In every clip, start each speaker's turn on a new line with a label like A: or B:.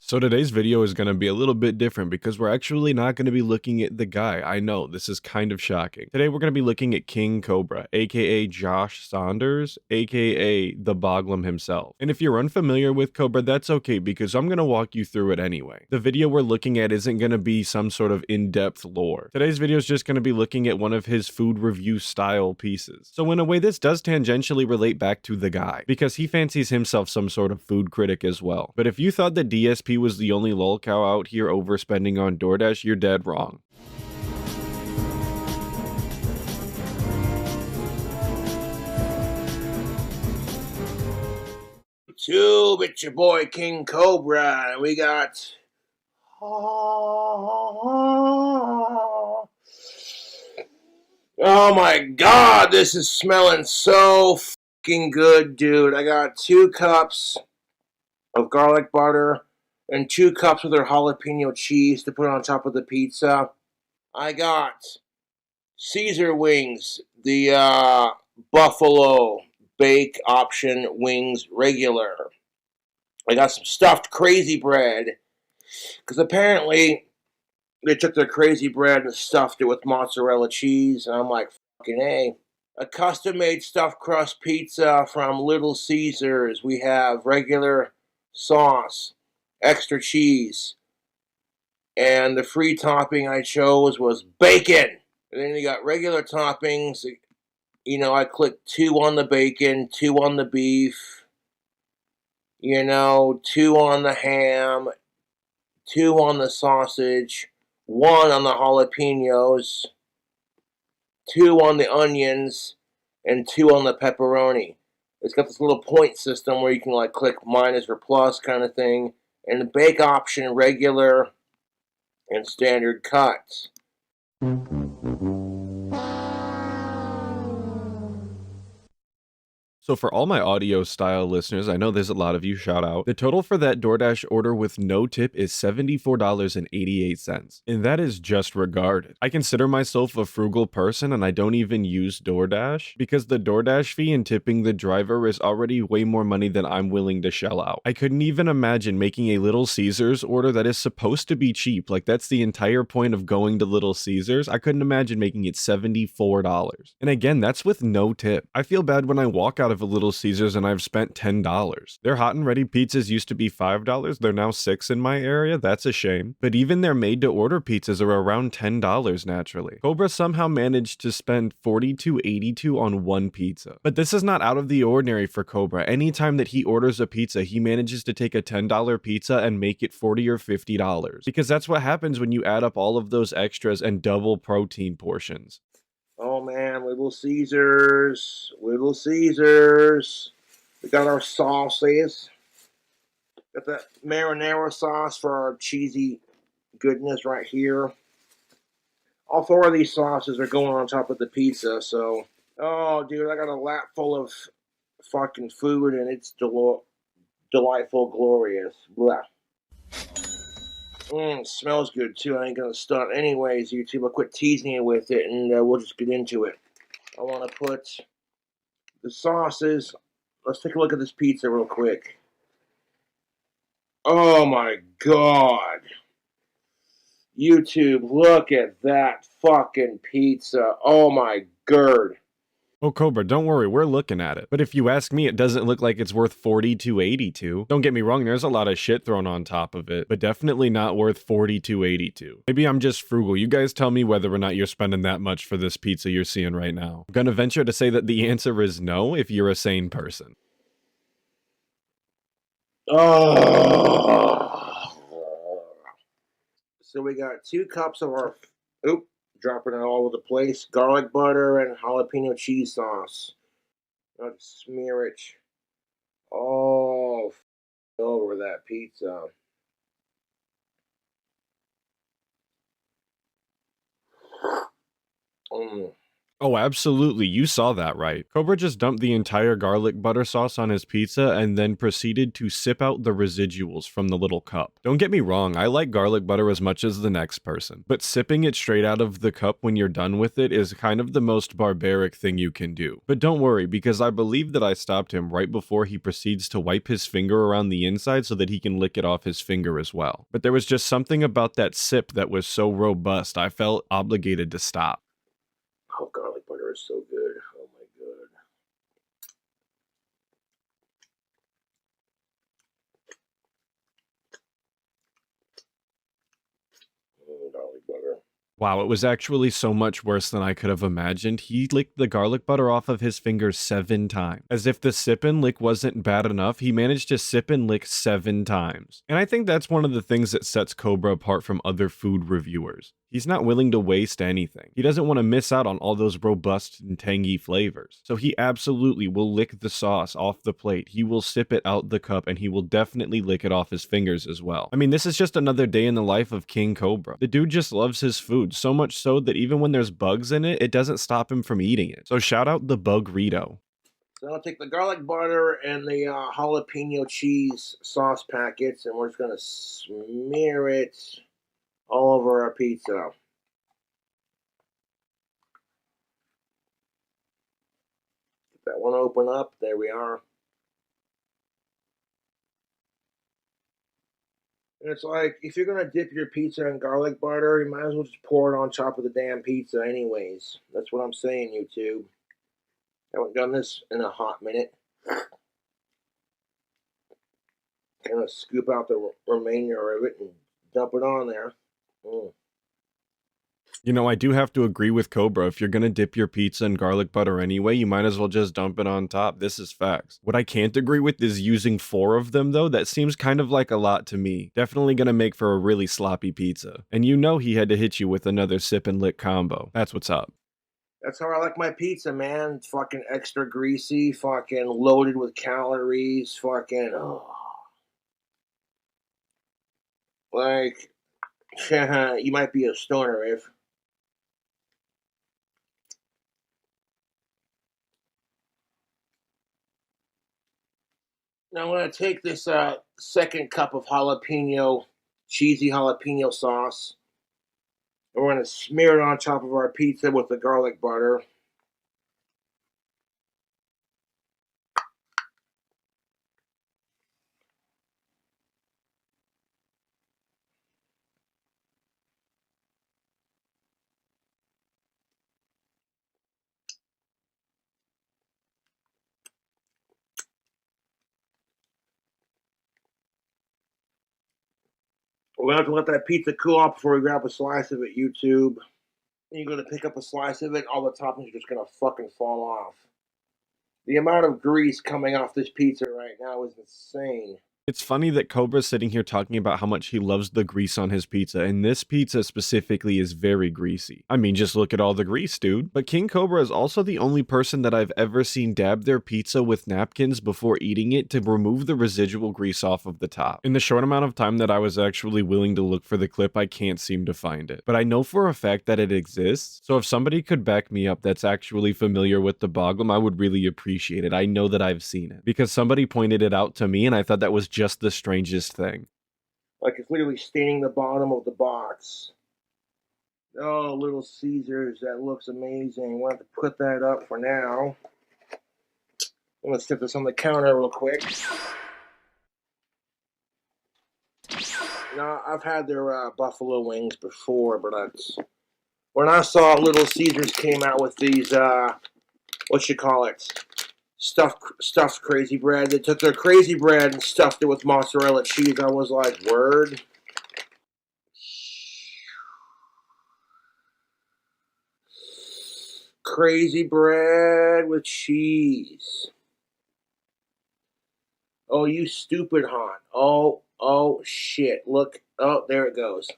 A: So today's video is going to be a little bit different because we're actually not going to be looking at the guy. I know, this is kind of shocking. Today we're going to be looking at KingCobra, aka Josh Saunders, aka the Boglum himself. And if you're unfamiliar with Cobra, that's okay because I'm going to walk you through it anyway. The video we're looking at isn't going to be some sort of in-depth lore. Today's video is just going to be looking at one of his food review style pieces. So in a way, this does tangentially relate back to the guy because he fancies himself some sort of food critic as well. But if you thought that DSP was the only lol cow out here overspending on DoorDash, you're dead wrong.
B: YouTube, it's your boy KingCobra, and we got oh my god, this is smelling so fucking good, dude. I got 2 cups of garlic butter and 2 cups of their jalapeno cheese to put on top of the pizza. I got Caesar wings, the buffalo bake option wings regular. I got some stuffed crazy bread, because apparently they took their crazy bread and stuffed it with mozzarella cheese, and I'm like, fucking A. A custom-made stuffed crust pizza from Little Caesars. We have regular sauce, extra cheese, and the free topping I chose was bacon. And then you got regular toppings. You know, I clicked 2 on the bacon, 2 on the beef, 2 on the ham, 2 on the sausage, 1 on the jalapenos, 2 on the onions, and 2 on the pepperoni. It's got this little point system where you can like click minus or plus kind of thing, and the bake option regular and standard cuts.
A: So for all my audio style listeners, I know there's a lot of you, shout out. The total for that DoorDash order with no tip is $74.88. And that is just regarded. I consider myself a frugal person and I don't even use DoorDash because the DoorDash fee and tipping the driver is already way more money than I'm willing to shell out. I couldn't even imagine making a Little Caesars order that is supposed to be cheap. Like that's the entire point of going to Little Caesars. I couldn't imagine making it $74. And again, that's with no tip. I feel bad when I walk out of a Little Caesars and I've spent $10. Their hot and ready pizzas used to be $5. They're now $6 in my area. That's a shame. But even their made to order pizzas are around $10 naturally. Cobra somehow managed to spend $42.82 on one pizza. But this is not out of the ordinary for Cobra. Anytime that he orders a pizza, he manages to take a $10 pizza and make it $40 or $50. Because that's what happens when you add up all of those extras and double protein portions.
B: Oh man, Little Caesars, Little Caesars. We got our sauces. Got that marinara sauce for our cheesy goodness right here. All 4 of these sauces are going on top of the pizza, so... Oh, dude, I got a lap full of fucking food, and it's delightful, glorious. Blah. Smells good too. I ain't gonna stunt. Anyways, YouTube, I'll quit teasing you with it, and we'll just get into it. I want to put the sauces. Let's take a look at this pizza real quick. Oh my god. YouTube, look at that fucking pizza. Oh my god.
A: Oh, Cobra, don't worry, we're looking at it. But if you ask me, it doesn't look like it's worth $42.82. Don't get me wrong, there's a lot of shit thrown on top of it, but definitely not worth $42.82. Maybe I'm just frugal. You guys tell me whether or not you're spending that much for this pizza you're seeing right now. I'm gonna venture to say that the answer is no if you're a sane person.
B: Oh. So we got 2 cups of our... Oop. Dropping it all over the place. Garlic butter and jalapeno cheese sauce. I'll just smear it all over that pizza.
A: Oh, absolutely. You saw that right. Cobra just dumped the entire garlic butter sauce on his pizza and then proceeded to sip out the residuals from the little cup. Don't get me wrong, I like garlic butter as much as the next person, but sipping it straight out of the cup when you're done with it is kind of the most barbaric thing you can do. But don't worry, because I believe that I stopped him right before he proceeds to wipe his finger around the inside so that he can lick it off his finger as well. But there was just something about that sip that was so robust, I felt obligated to stop.
B: Oh, garlic butter is so good. Oh my god. Garlic butter.
A: Wow, it was actually so much worse than I could have imagined. He licked the garlic butter off of his fingers 7 times. As if the sip and lick wasn't bad enough, he managed to sip and lick 7 times. And I think that's one of the things that sets Cobra apart from other food reviewers. He's not willing to waste anything. He doesn't want to miss out on all those robust and tangy flavors. So he absolutely will lick the sauce off the plate. He will sip it out the cup, and he will definitely lick it off his fingers as well. I mean, this is just another day in the life of King Cobra. The dude just loves his food, so much so that even when there's bugs in it, it doesn't stop him from eating it. So shout out the Bug-rito.
B: So I'll take the garlic butter and the jalapeno cheese sauce packets, and we're just gonna smear it all over our pizza. Get that one open up. There we are. And it's like, if you're gonna dip your pizza in garlic butter, you might as well just pour it on top of the damn pizza, anyways. That's what I'm saying, YouTube. Haven't done this in a hot minute. Gonna scoop out the remainder of it and dump it on there. Mm.
A: You know, I do have to agree with Cobra. If you're gonna dip your pizza in garlic butter anyway, you might as well just dump it on top. This is facts. What I can't agree with is using 4 of them, though. That seems kind of like a lot to me. Definitely gonna make for a really sloppy pizza. And you know he had to hit you with another sip and lick combo. That's what's up.
B: That's how I like my pizza, man. It's fucking extra greasy, fucking loaded with calories, fucking like you might be a stoner if. Now I'm gonna take this second cup of cheesy jalapeno sauce, and we're gonna smear it on top of our pizza with the garlic butter. We're gonna have to let that pizza cool off before we grab a slice of it, YouTube. And you go to pick up a slice of it, all the toppings are just gonna fucking fall off. The amount of grease coming off this pizza right now is insane.
A: It's funny that Cobra's sitting here talking about how much he loves the grease on his pizza, and this pizza specifically is very greasy. I mean, just look at all the grease, dude. But King Cobra is also the only person that I've ever seen dab their pizza with napkins before eating it to remove the residual grease off of the top. In the short amount of time that I was actually willing to look for the clip, I can't seem to find it. But I know for a fact that it exists, so if somebody could back me up that's actually familiar with the Boglum, I would really appreciate it. I know that I've seen it, because somebody pointed it out to me, and I thought that was just the strangest thing.
B: Like it's literally staining the bottom of the box. Oh, Little Caesars, that looks amazing. We'll have to put that up for now. I'm gonna stick this on the counter real quick. Now, I've had their buffalo wings before, but when I saw Little Caesars came out with these, what you call it, stuffed crazy bread. They took their crazy bread and stuffed it with mozzarella cheese. I was like, word. Crazy bread with cheese. Oh, you stupid haunt. Oh, shit. Look. Oh, there it goes.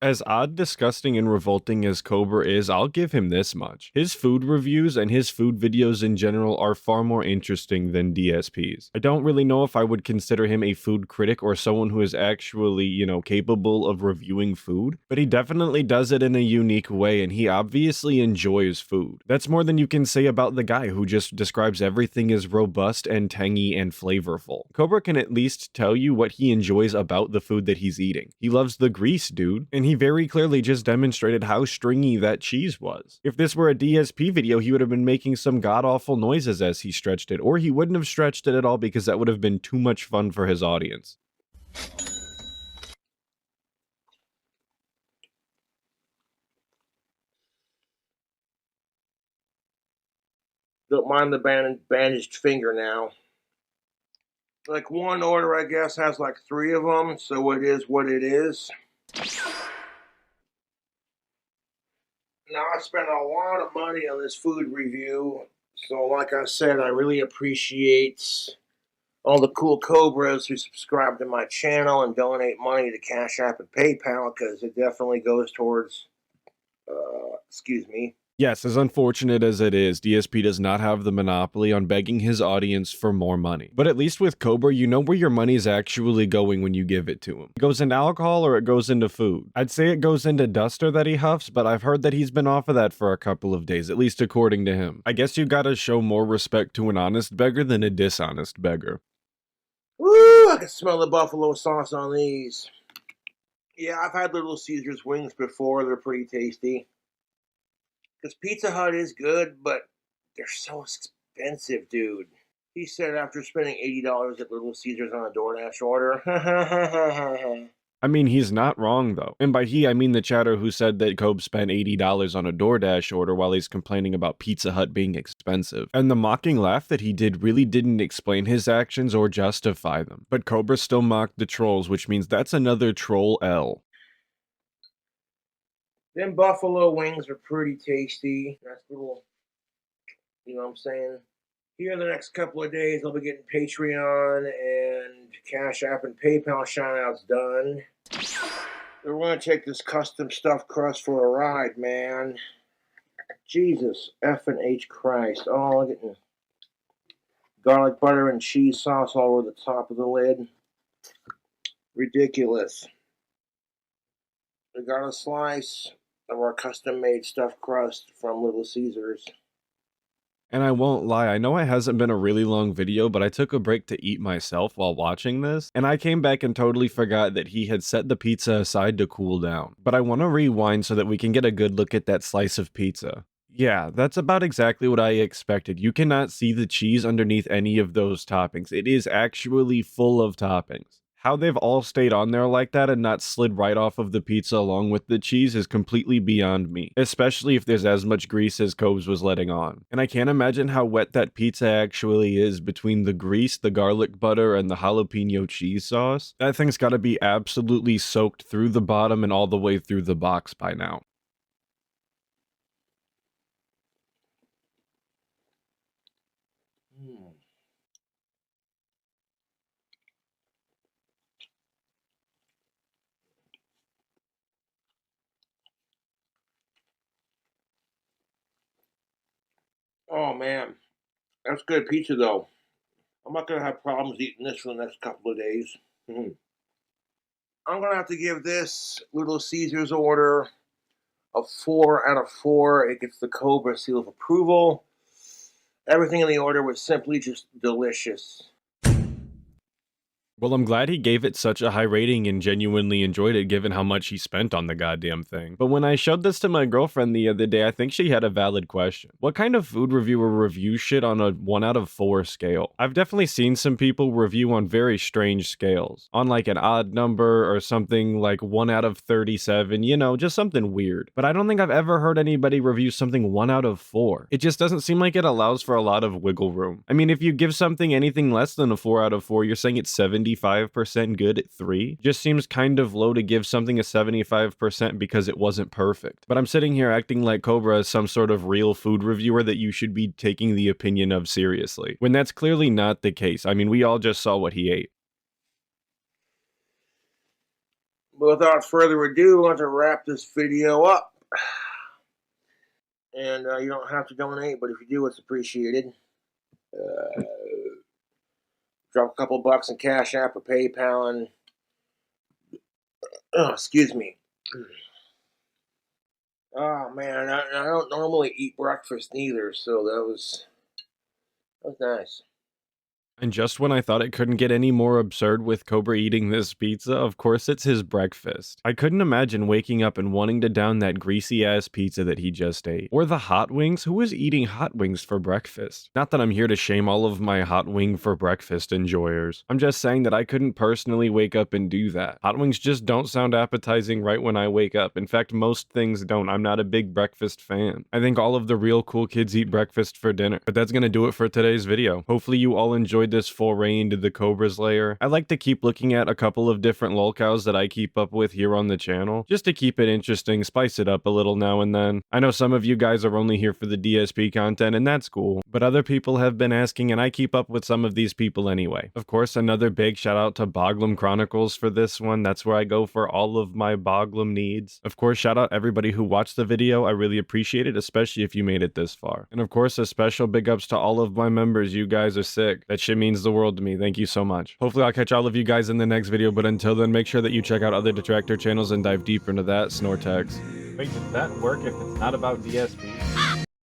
A: As odd, disgusting, and revolting as Cobra is, I'll give him this much. His food reviews and his food videos in general are far more interesting than DSP's. I don't really know if I would consider him a food critic or someone who is actually, capable of reviewing food, but he definitely does it in a unique way, and he obviously enjoys food. That's more than you can say about the guy who just describes everything as robust and tangy and flavorful. Cobra can at least tell you what he enjoys about the food that he's eating. He loves the grease, dude, and he very clearly just demonstrated how stringy that cheese was. If this were a DSP video, he would have been making some god-awful noises as he stretched it, or he wouldn't have stretched it at all because that would have been too much fun for his audience.
B: Don't mind the bandaged finger now. Like one order, I guess, has like 3 of them, so it is what it is. Now, I spent a lot of money on this food review, so like I said, I really appreciate all the cool Cobras who subscribe to my channel and donate money to Cash App and PayPal, because it definitely goes towards, excuse me.
A: Yes, as unfortunate as it is, DSP does not have the monopoly on begging his audience for more money. But at least with Cobra, you know where your money is actually going when you give it to him. It goes into alcohol or it goes into food. I'd say it goes into Duster that he huffs, but I've heard that he's been off of that for a couple of days, at least according to him. I guess you gotta show more respect to an honest beggar than a dishonest beggar.
B: Woo! I can smell the buffalo sauce on these. Yeah, I've had Little Caesars wings before. They're pretty tasty. Because Pizza Hut is good, but they're so expensive, dude. He said after spending $80 at Little Caesars on a DoorDash order.
A: I mean, he's not wrong, though. And by he, I mean the chatter who said that Cobb spent $80 on a DoorDash order while he's complaining about Pizza Hut being expensive. And the mocking laugh that he did really didn't explain his actions or justify them. But Cobra still mocked the trolls, which means that's another troll L.
B: Them buffalo wings are pretty tasty. Nice little, you know what I'm saying? Here in the next couple of days, I'll be getting Patreon and Cash App and PayPal shoutouts done. We're going to take this custom stuffed crust for a ride, man. Jesus effing H Christ. Oh, I'm getting garlic butter and cheese sauce all over the top of the lid. Ridiculous. We got a slice of our custom-made stuffed crust from Little Caesars.
A: And I won't lie, I know it hasn't been a really long video, but I took a break to eat myself while watching this, and I came back and totally forgot that he had set the pizza aside to cool down. But I want to rewind so that we can get a good look at that slice of pizza. Yeah, that's about exactly what I expected. You cannot see the cheese underneath any of those toppings. It is actually full of toppings. How they've all stayed on there like that and not slid right off of the pizza along with the cheese is completely beyond me, especially if there's as much grease as Cobes was letting on. And I can't imagine how wet that pizza actually is between the grease, the garlic butter, and the jalapeno cheese sauce. That thing's gotta be absolutely soaked through the bottom and all the way through the box by now.
B: Oh, man. That's good pizza, though. I'm not going to have problems eating this for the next couple of days. I'm going to have to give this Little Caesars order a 4 out of 4. It gets the Cobra seal of approval. Everything in the order was simply just delicious.
A: Well, I'm glad he gave it such a high rating and genuinely enjoyed it given how much he spent on the goddamn thing. But when I showed this to my girlfriend the other day, I think she had a valid question. What kind of food reviewer reviews shit on a 1 out of 4 scale? I've definitely seen some people review on very strange scales. On like an odd number or something like 1 out of 37, you know, just something weird. But I don't think I've ever heard anybody review something 1 out of 4. It just doesn't seem like it allows for a lot of wiggle room. I mean, if you give something anything less than a 4 out of 4, you're saying it's 75% good at 3. Just seems kind of low to give something a 75% because it wasn't perfect. But I'm sitting here acting like Cobra is some sort of real food reviewer that you should be taking the opinion of seriously, when that's clearly not the case. I mean, we all just saw what he ate.
B: But without further ado, we're going to wrap this video up. And you don't have to donate, but if you do, it's appreciated. Drop a couple bucks in Cash App or PayPal, and excuse me. Oh man, I don't normally eat breakfast either, so that was nice.
A: And just when I thought it couldn't get any more absurd with Cobra eating this pizza, of course it's his breakfast. I couldn't imagine waking up and wanting to down that greasy ass pizza that he just ate. Or the hot wings. Who is eating hot wings for breakfast? Not that I'm here to shame all of my hot wing for breakfast enjoyers. I'm just saying that I couldn't personally wake up and do that. Hot wings just don't sound appetizing right when I wake up. In fact, most things don't. I'm not a big breakfast fan. I think all of the real cool kids eat breakfast for dinner. But that's gonna do it for today's video. Hopefully you all enjoyed this foray into the Cobra's lair. I like to keep looking at a couple of different lolcows that I keep up with here on the channel, just to keep it interesting, spice it up a little now and then. I know some of you guys are only here for the DSP content, and that's cool, but other people have been asking, and I keep up with some of these people anyway. Of course, another big shout out to Boglum Chronicles for this one. That's where I go for all of my Boglum needs. Of course, shout out everybody who watched the video. I really appreciate it, especially if you made it this far. And of course, a special big ups to all of my members. You guys are sick. That shit means the world to me. Thank you so much. Hopefully I'll catch all of you guys in the next video, but until then, make sure that you check out other detractor channels and dive deeper into that Snortex. Wait, does that work if it's not about DSP?